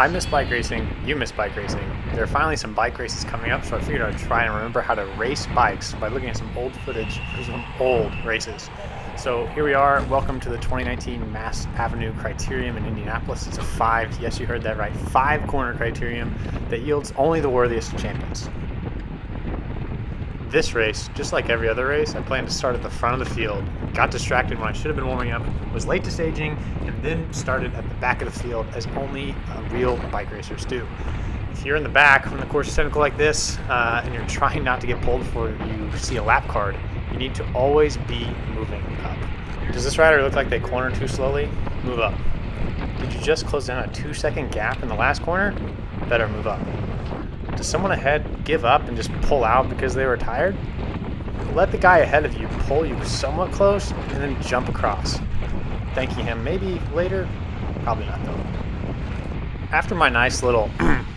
I miss bike racing, you miss bike racing. There are finally some bike races coming up, so I figured I'd try and remember how to race bikes by looking at some old footage for some old races. So here we are. Welcome to the 2019 Mass Ave Criterium in Indianapolis. It's a yes, you heard that right, 5-corner criterium that yields only the worthiest champions. This race, just like every other race, I planned to start at the front of the field, got distracted when I should have been warming up, was late to staging, and then started at the back of the field as only real bike racers do. If you're in the back when the course is technical like this, and you're trying not to get pulled before you see a lap card, you need to always be moving up. Does this rider look like they corner too slowly? Move up. Did you just close down a 2-second gap in the last corner? Better move up. Does someone ahead give up and just pull out because they were tired? Let the guy ahead of you pull you somewhat close and then jump across. Thanking him maybe later? Probably not though. After my nice little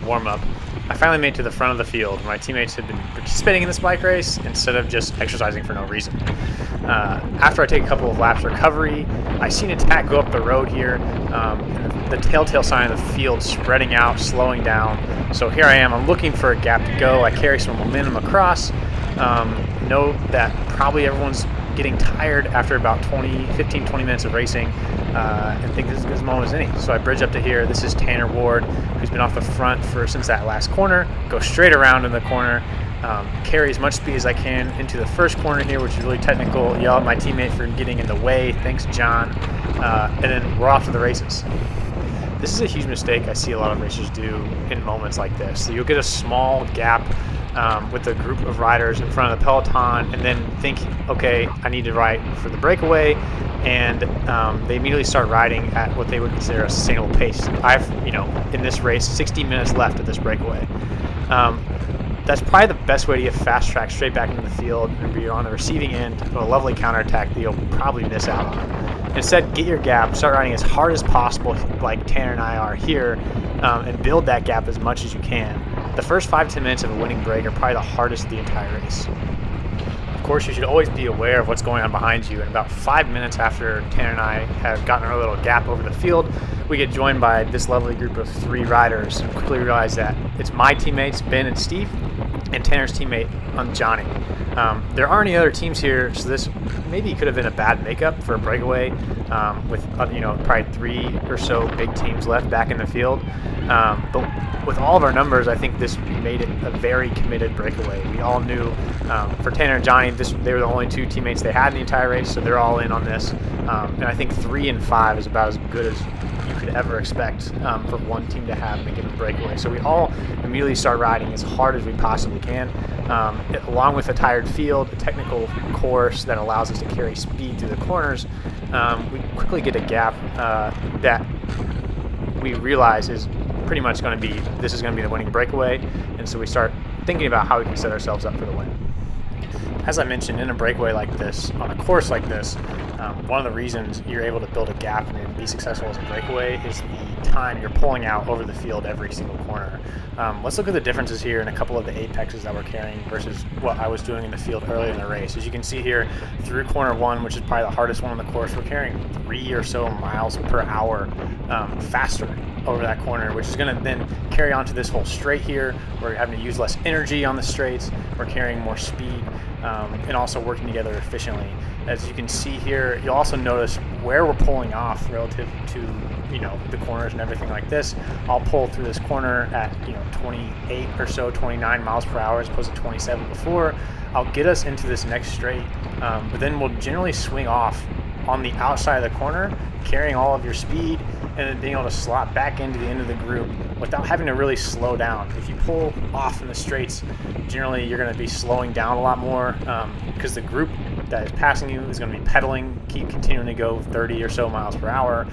warm-up, I finally made it to the front of the field where my teammates had been participating in this bike race instead of just exercising for no reason. After I take a couple of laps recovery, I see an attack go up the road here, and the telltale sign of the field spreading out, slowing down. So here I am, I'm looking for a gap to go. I carry some momentum across. Know that probably everyone's getting tired after about 15, 20 minutes of racing, and think this is as good a moment as any. So I bridge up to here. This is Tanner Ward, who's been off the front since that last corner. Go straight around in the corner, carry as much speed as I can into the first corner here, which is really technical. Yell at my teammate for getting in the way. Thanks, John. And then we're off to the races. This is a huge mistake I see a lot of racers do in moments like this. So you'll get a small gap with a group of riders in front of the peloton and then think, okay, I need to ride for the breakaway, and they immediately start riding at what they would consider a sustainable pace. In this race, 60 minutes left of this breakaway. That's probably the best way to get fast track straight back into the field and be on the receiving end of a lovely counterattack that you'll probably miss out on. Instead, get your gap, start riding as hard as possible like Tanner and I are here, and build that gap as much as you can. The first 5-10 minutes of a winning break are probably the hardest of the entire race. Of course, you should always be aware of what's going on behind you, and about 5 minutes after Tanner and I have gotten our little gap over the field, we get joined by this lovely group of 3 riders and quickly realize that it's my teammates, Ben and Steve, and Tanner's teammate, Johnny. There aren't any other teams here, so this maybe could have been a bad makeup for a breakaway with probably 3 or so big teams left back in the field. But with all of our numbers, I think this made it a very committed breakaway. We all knew for Tanner and Johnny, they were the only 2 teammates they had in the entire race, so they're all in on this. And I think 3 and 5 is about as good as you could ever expect for one team to have in a given breakaway. So we all immediately start riding as hard as we possibly can, along with a tired field, a technical course that allows us to carry speed through the corners. We quickly get a gap that we realize is pretty much this is going to be the winning breakaway, and so we start thinking about how we can set ourselves up for the win. As I mentioned, in a breakaway like this, on a course like this, one of the reasons you're able to build a gap and be successful as a breakaway is the time you're pulling out over the field every single corner. Let's look at the differences here in a couple of the apexes that we're carrying versus what I was doing in the field earlier in the race. As you can see here, through corner 1, which is probably the hardest one on the course, we're carrying 3 or so miles per hour faster over that corner, which is going to then carry on to this whole straight here. We're having to use less energy on the straights. We're carrying more speed and also working together efficiently. As you can see here, you'll also notice where we're pulling off relative to the corners and everything like this. I'll pull through this corner at 28 or so, 29 miles per hour as opposed to 27 before. I'll get us into this next straight, but then we'll generally swing off on the outside of the corner, carrying all of your speed, and then being able to slot back into the end of the group without having to really slow down. If you pull off in the straights, generally you're going to be slowing down a lot more because the group that is passing you is going to be pedaling, continuing to go 30 or so miles per hour,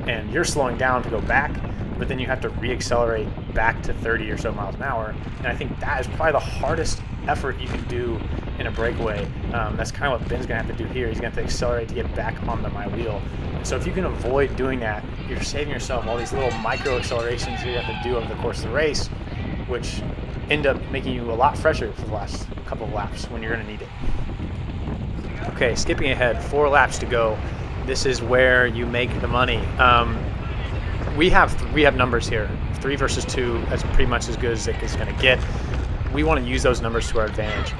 and you're slowing down to go back, but then you have to re-accelerate back to 30 or so miles an hour. And I think that is probably the hardest effort you can do in a breakaway. That's kind of what Ben's going to have to do here. He's going to have to accelerate to get back onto my wheel. And so if you can avoid doing that, you're saving yourself all these little micro accelerations you have to do over the course of the race, which end up making you a lot fresher for the last couple of laps when you're going to need it. Okay, skipping ahead, 4 laps to go. This is where you make the money. We have numbers here. 3 versus 2, that's pretty much as good as it is going to get. We want to use those numbers to our advantage.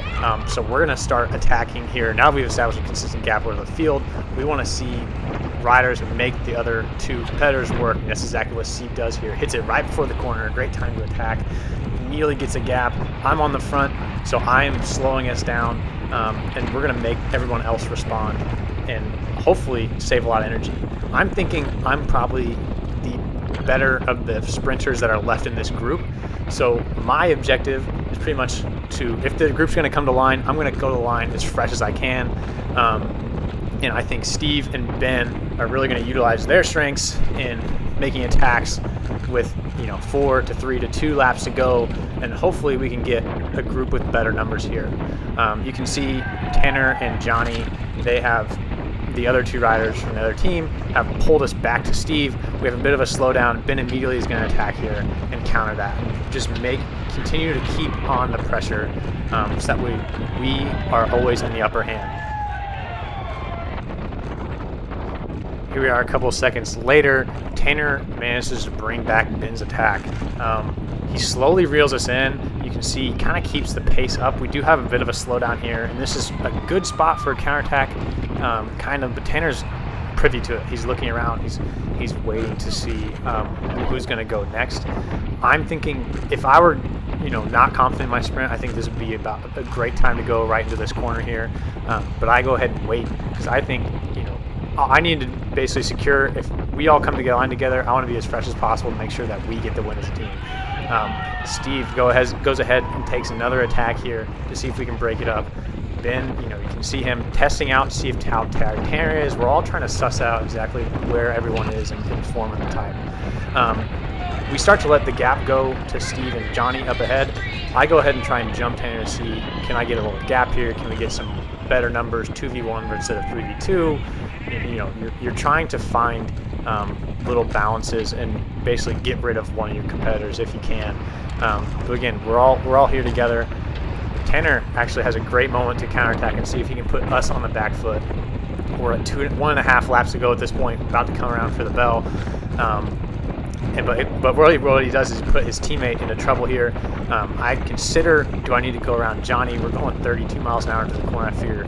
So we're going to start attacking here. Now we've established a consistent gap over the field. We want to see riders make the other 2 competitors work. And that's exactly what Steve does here. Hits it right before the corner. Great time to attack. Immediately gets a gap. I'm on the front, so I'm slowing us down. And we're going to make everyone else respond and hopefully save a lot of energy. I'm thinking I'm probably the better of the sprinters that are left in this group. So my objective is pretty much to, if the group's going to come to line, I'm going to go to the line as fresh as I can. And I think Steve and Ben are really going to utilize their strengths in making attacks with 4 to 3 to 2 laps to go, and hopefully we can get a group with better numbers here. You can see Tanner and Johnny, they have the other 2 riders from the other team have pulled us back to Steve. We have a bit of a slowdown. Ben immediately is going to attack here and counter that. Just continue to keep on the pressure so that we are always in the upper hand. Here we are a couple of seconds later. Tanner manages to bring back Ben's attack. He slowly reels us in. You can see he kind of keeps the pace up. We do have a bit of a slowdown here, and this is a good spot for a counterattack, but Tanner's privy to it. He's looking around. He's waiting to see who's going to go next. I'm thinking if I were not confident in my sprint, I think this would be about a great time to go right into this corner here. But I go ahead and wait because I think I need to basically secure, if we all come together, line together, I want to be as fresh as possible to make sure that we get the win as a team. Steve goes ahead and takes another attack here to see if we can break it up. Ben, you can see him testing out to see how tired Tanner is. We're all trying to suss out exactly where everyone is and form in the time. We start to let the gap go to Steve and Johnny up ahead. I go ahead and try and jump Tanner to see, can I get a little gap here? Can we get some better numbers, 2v1 instead of 3v2? You're trying to find little balances and basically get rid of one of your competitors if you can. But again, we're all here together. Tanner actually has a great moment to counterattack and see if he can put us on the back foot. We're at 1.5 laps to go at this point, about to come around for the bell. But really what he does is put his teammate into trouble here. I consider, do I need to go around Johnny? We're going 32 miles an hour to the corner. I figure,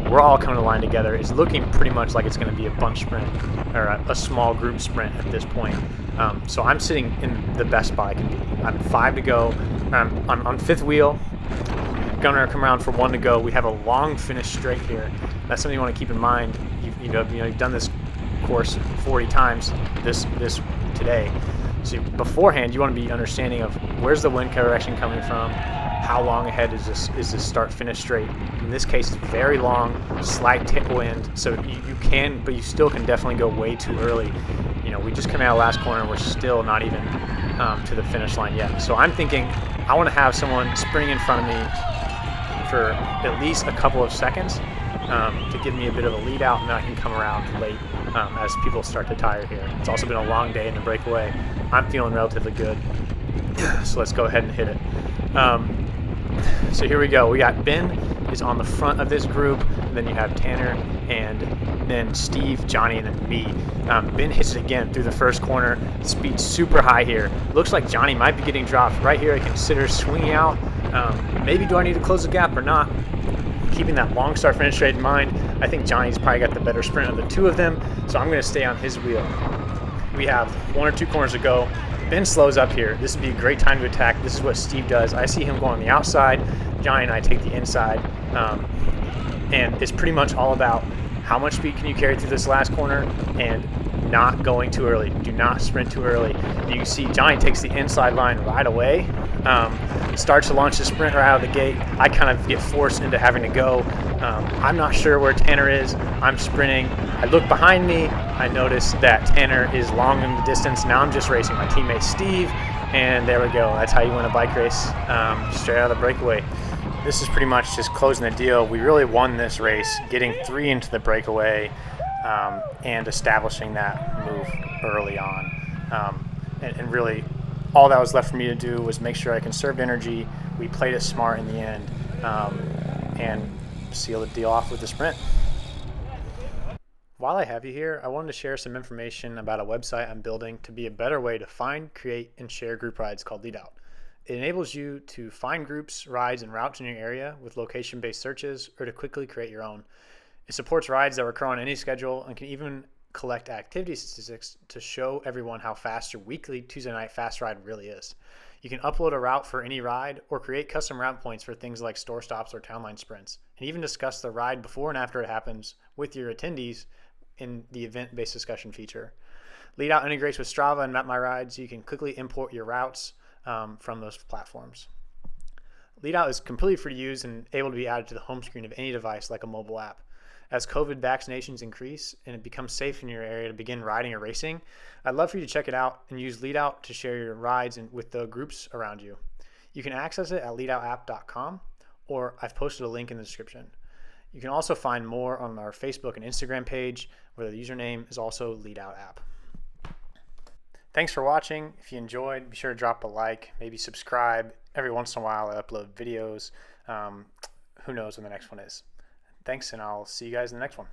we're all coming to line together. It's looking pretty much like it's going to be a bunch sprint or a small group sprint at this point. So I'm sitting in the best spot I can be. I'm 5 to go. I'm on 5th wheel. Going to come around for 1 to go. We have a long finish straight here. That's something you want to keep in mind. You've done this course 40 times this today. So beforehand, you want to be understanding of where's the wind direction coming from, how long ahead is this start-finish straight. In this case, it's very long, slight tailwind, so you can, but you still can definitely go way too early. We just come out of last corner and we're still not even to the finish line yet. So I'm thinking I want to have someone sprinting in front of me for at least a couple of seconds to give me a bit of a lead out, and then I can come around late as people start to tire here. It's also been a long day in the breakaway. I'm feeling relatively good, so let's go ahead and hit it. So here we go. We got Ben is on the front of this group, and then you have Tanner, and then Steve, Johnny, and then me. Ben hits it again through the first corner. Speed super high here. Looks like Johnny might be getting dropped. Right here I consider swinging out. Maybe do I need to close the gap or not? Keeping that long start finish straight in mind, I think Johnny's probably got the better sprint of the 2 of them, so I'm going to stay on his wheel. We have 1 or 2 corners to go. Ben slows up here. This would be a great time to attack. This is what Steve does. I see him go on the outside. Johnny and I take the inside. And it's pretty much all about how much speed can you carry through this last corner and not going too early. Do not sprint too early. You can see Johnny takes the inside line right away. Starts to launch the sprint right out of the gate. I kind of get forced into having to go. I'm not sure where Tanner is. I'm sprinting. I look behind me. I notice that Tanner is long in the distance. Now I'm just racing my teammate Steve, and there we go. That's how you win a bike race, straight out of the breakaway. This is pretty much just closing the deal. We really won this race, getting 3 into the breakaway and establishing that move early on. And really, all that was left for me to do was make sure I conserved energy. We played it smart in the end and seal the deal off with the sprint. While I have you here, I wanted to share some information about a website I'm building to be a better way to find, create, and share group rides called LeadOut. It enables you to find groups, rides, and routes in your area with location-based searches or to quickly create your own. It supports rides that recur on any schedule and can even collect activity statistics to show everyone how fast your weekly Tuesday night fast ride really is. You can upload a route for any ride or create custom route points for things like store stops or town line sprints, and even discuss the ride before and after it happens with your attendees in the event-based discussion feature. LeadOut integrates with Strava and Map My Ride, so you can quickly import your routes from those platforms. LeadOut is completely free to use and able to be added to the home screen of any device like a mobile app. As COVID vaccinations increase and it becomes safe in your area to begin riding or racing, I'd love for you to check it out and use LeadOut to share your rides with the groups around you. You can access it at leadoutapp.com, or I've posted a link in the description. You can also find more on our Facebook and Instagram page, where the username is also LeadOutApp. Thanks for watching. If you enjoyed, be sure to drop a like, maybe subscribe. Every once in a while I upload videos. Who knows when the next one is. Thanks, and I'll see you guys in the next one.